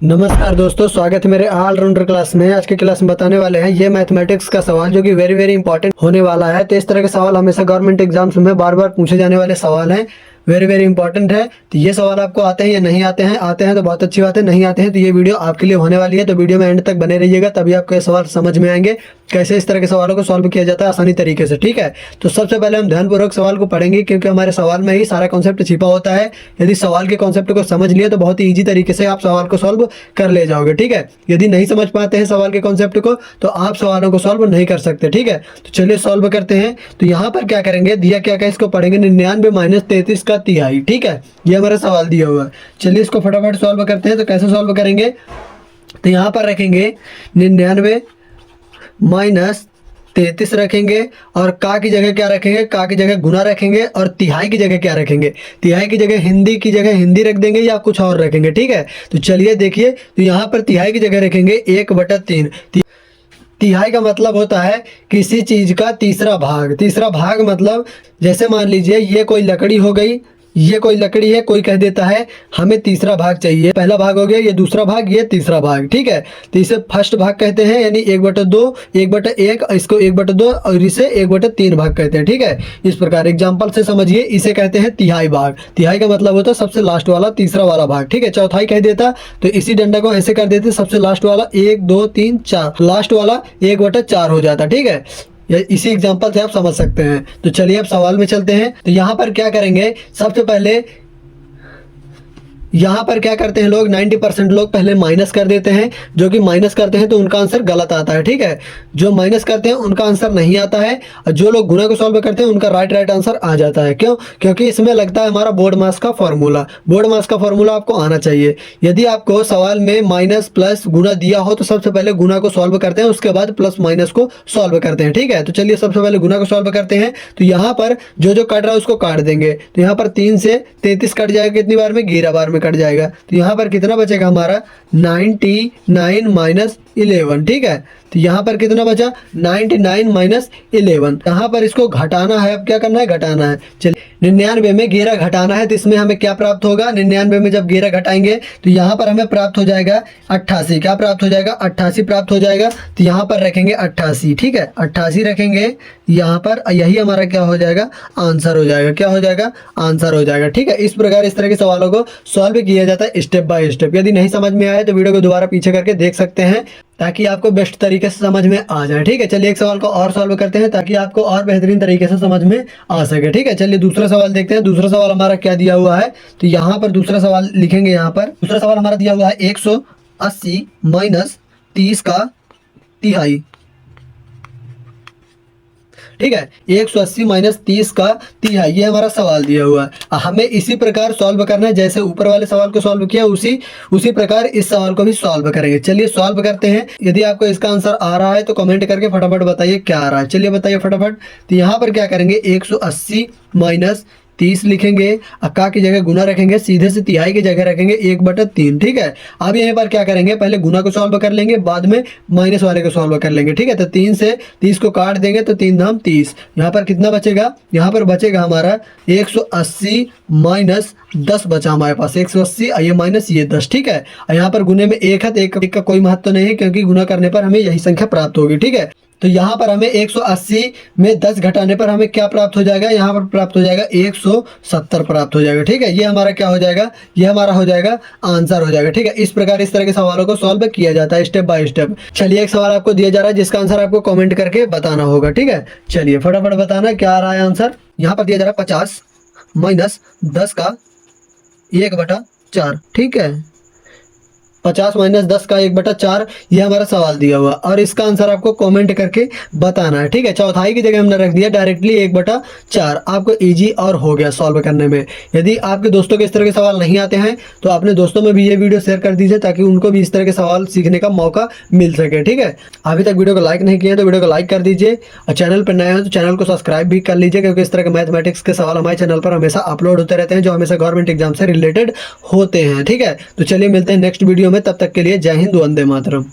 नमस्कार दोस्तों, स्वागत है मेरे ऑलराउंडर क्लास में। आज के क्लास में बताने वाले हैं ये मैथमेटिक्स का सवाल जो कि वेरी इंपॉर्टेंट होने वाला है। तो इस तरह के सवाल हमेशा गवर्नमेंट एग्जाम्स में बार बार पूछे जाने वाले सवाल हैं, वेरी इंपॉर्टेंट है। तो ये सवाल आपको आते हैं या नहीं आते हैं? आते हैं तो बहुत अच्छी बात है, नहीं आते हैं तो ये वीडियो आपके लिए होने वाली है। तो वीडियो में एंड तक बने रहिएगा, तभी आपको ये सवाल समझ में आएंगे कैसे इस तरह के सवालों को सॉल्व किया जाता है आसानी तरीके से। ठीक है, तो सबसे पहले हम ध्यानपूर्वक सवाल को पढ़ेंगे क्योंकि हमारे सवाल में ही सारा कॉन्सेप्ट छिपा होता है। यदि सवाल के कॉन्सेप्ट को समझ लिए तो बहुत ही ईजी तरीके से आप सवाल को सॉल्व कर ले जाओगे। ठीक है, यदि नहीं समझ पाते हैं सवाल के कॉन्सेप्ट को तो आप सवालों को सॉल्व नहीं कर सकते। ठीक है, तो चलिए सॉल्व करते हैं। तो यहाँ पर क्या करेंगे, दिया क्या क्या इसको पढ़ेंगे 99 माइनस 33 का तिहाई। ठीक है, ये हमारा सवाल दिया हुआ है। चलिए इसको फटाफट सॉल्व करते हैं। तो कैसे सॉल्व करेंगे, तो यहाँ पर रखेंगे 99 माइनस 33 रखेंगे और का की जगह क्या रखेंगे, का की जगह गुना रखेंगे और तिहाई की जगह क्या रखेंगे, तिहाई की जगह हिंदी की जगह हिंदी रख देंगे या कुछ और रखेंगे। ठीक है, तो चलिए देखिए, तो यहाँ पर तिहाई की जगह रखेंगे 1/3। तिहाई का मतलब होता है किसी चीज का तीसरा भाग। तीसरा भाग मतलब जैसे मान लीजिए ये कोई लकड़ी हो गई, ये कोई लकड़ी है, कोई कह देता है हमें तीसरा भाग चाहिए। पहला भाग हो गया, ये दूसरा भाग, ये तीसरा भाग। ठीक है, तो इसे फर्स्ट भाग कहते हैं, यानी 1/2, 1/1, इसको 1/2 और इसे 1/3 भाग कहते हैं। ठीक है, इस प्रकार एग्जाम्पल से समझिए, इसे कहते हैं तिहाई भाग। तिहाई का मतलब होता है सबसे लास्ट वाला, तीसरा वाला भाग। ठीक है, चौथाई कह देता तो इसी डंडा को ऐसे कर देते, सबसे लास्ट वाला 1 2 3 4, लास्ट वाला 1/4 हो जाता। ठीक है, इसी एग्जांपल से आप समझ सकते हैं। तो चलिए अब सवाल में चलते हैं। तो यहाँ पर क्या करेंगे, सबसे पहले यहाँ पर क्या करते हैं लोग, 90% लोग पहले माइनस कर देते हैं। जो कि माइनस करते हैं तो उनका आंसर गलत आता है। ठीक है, जो माइनस करते हैं उनका आंसर नहीं आता है, और जो लोग गुना को सॉल्व करते हैं उनका राइट आंसर आ जाता है। क्यों? क्योंकि इसमें लगता है हमारा बोर्ड मास का फॉर्मूला। बोर्ड मास का फॉर्मूला आपको आना चाहिए। यदि आपको सवाल में माइनस प्लस गुना दिया हो तो सबसे पहले गुना को सॉल्व करते हैं, उसके बाद प्लस माइनस को सॉल्व करते हैं। ठीक है, तो चलिए सबसे पहले गुना को सॉल्व करते हैं। तो यहाँ पर जो कट रहा है उसको काट देंगे। तो यहाँ पर 3 से 33 कट जाएगा, कितनी बार में, 11 बार में कट जाएगा। तो यहाँ पर कितना बचेगा हमारा 99 माइनस 11। ठीक है, तो यहाँ पर कितना बचा 99 माइनस 11। यहाँ पर इसको घटाना है, अब क्या करना है, घटाना है। चलिए 99 में 11 घटाना है, तो इसमें हमें क्या प्राप्त होगा, 99 में जब 11 घटाएंगे तो यहाँ पर हमें प्राप्त हो जाएगा 88। क्या प्राप्त हो जाएगा, 88 प्राप्त हो जाएगा। तो यहाँ पर रखेंगे 88। ठीक है, 88 रखेंगे यहाँ पर, यही हमारा क्या हो जाएगा, आंसर हो जाएगा। क्या हो जाएगा, आंसर हो जाएगा। ठीक है, इस प्रकार इस तरह के सवालों को सॉल्व किया जाता है स्टेप बाय स्टेप। यदि नहीं समझ में आया तो वीडियो को दोबारा पीछे करके देख सकते हैं ताकि आपको बेस्ट तरीके से समझ में आ जाए। ठीक है, चलिए एक सवाल को और सॉल्व करते हैं ताकि आपको और बेहतरीन तरीके से समझ में आ सके। ठीक है, चलिए दूसरा सवाल देखते हैं। दूसरा सवाल हमारा क्या दिया हुआ है, तो यहाँ पर दूसरा सवाल लिखेंगे। यहाँ पर दूसरा सवाल हमारा दिया हुआ है 180 माइनस 30 का तिहाई। ठीक है, 180 माइनस 30 का तिहाई, ये हमारा सवाल दिया हुआ है। हमें इसी प्रकार सॉल्व करना है, जैसे ऊपर वाले सवाल को सॉल्व किया उसी प्रकार इस सवाल को भी सॉल्व करेंगे। चलिए सॉल्व करते हैं। यदि आपको इसका आंसर आ रहा है तो कमेंट करके फटाफट बताइए क्या आ रहा है। चलिए बताइए फटाफट। तो यहाँ पर क्या करेंगे, 180 माइनस 30 लिखेंगे, का की जगह गुना रखेंगे, सीधे से तिहाई की जगह रखेंगे 1/3। ठीक है, अब यहाँ पर क्या करेंगे, पहले गुना को सॉल्व कर लेंगे, बाद में माइनस वाले को सॉल्व कर लेंगे। ठीक है, तो 3 से 30 को काट देंगे तो 3 धाम 30। यहाँ पर कितना बचेगा, यहाँ पर बचेगा हमारा 180 माइनस 10 बचा हमारे पास, 180 ये माइनस ये 10। ठीक है, यहाँ पर गुने में 1 है तो 1 का कोई महत्व नहीं है क्योंकि गुना करने पर हमें यही संख्या प्राप्त होगी। ठीक है, तो यहाँ पर हमें 180 में 10 घटाने पर हमें क्या प्राप्त हो जाएगा, यहाँ पर प्राप्त हो जाएगा 170 प्राप्त हो जाएगा। ठीक है, ये हमारा क्या हो जाएगा, ये हमारा हो जाएगा आंसर हो जाएगा। ठीक है, इस प्रकार इस तरह के सवालों को सॉल्व किया जाता है स्टेप बाय स्टेप। चलिए एक सवाल आपको दिया जा रहा है जिसका आंसर आपको कमेंट करके बताना होगा। ठीक है, चलिए फटाफट बताना क्या आ रहा है आंसर। यहाँ पर दिया जा रहा है 50 माइनस 10 का 1/4। ठीक है, 50 माइनस 10 का 1/4, ये हमारा सवाल दिया हुआ और इसका आंसर आपको कमेंट करके बताना है। ठीक है, चौथाई की जगह हमने रख दिया डायरेक्टली 1/4। आपको इजी और हो गया सॉल्व करने में। यदि आपके दोस्तों के इस तरह के सवाल नहीं आते हैं तो अपने दोस्तों में भी ये वीडियो शेयर कर दीजिए ताकि उनको भी इस तरह के सवाल सीखने का मौका मिल सके। ठीक है, अभी तक वीडियो को लाइक नहीं किया तो वीडियो को लाइक कर दीजिए और चैनल पर नए हो तो चैनल को सब्सक्राइब भी कर लीजिए क्योंकि इस तरह के मैथमेटिक्स के सवाल हमारे चैनल पर हमेशा अपलोड होते रहते हैं जो हमेशा गवर्नमेंट एग्जाम से रिलेटेड होते हैं। ठीक है, तो चलिए मिलते हैं नेक्स्ट वीडियो में, तब तक के लिए जय हिंद, वंदे मातरम।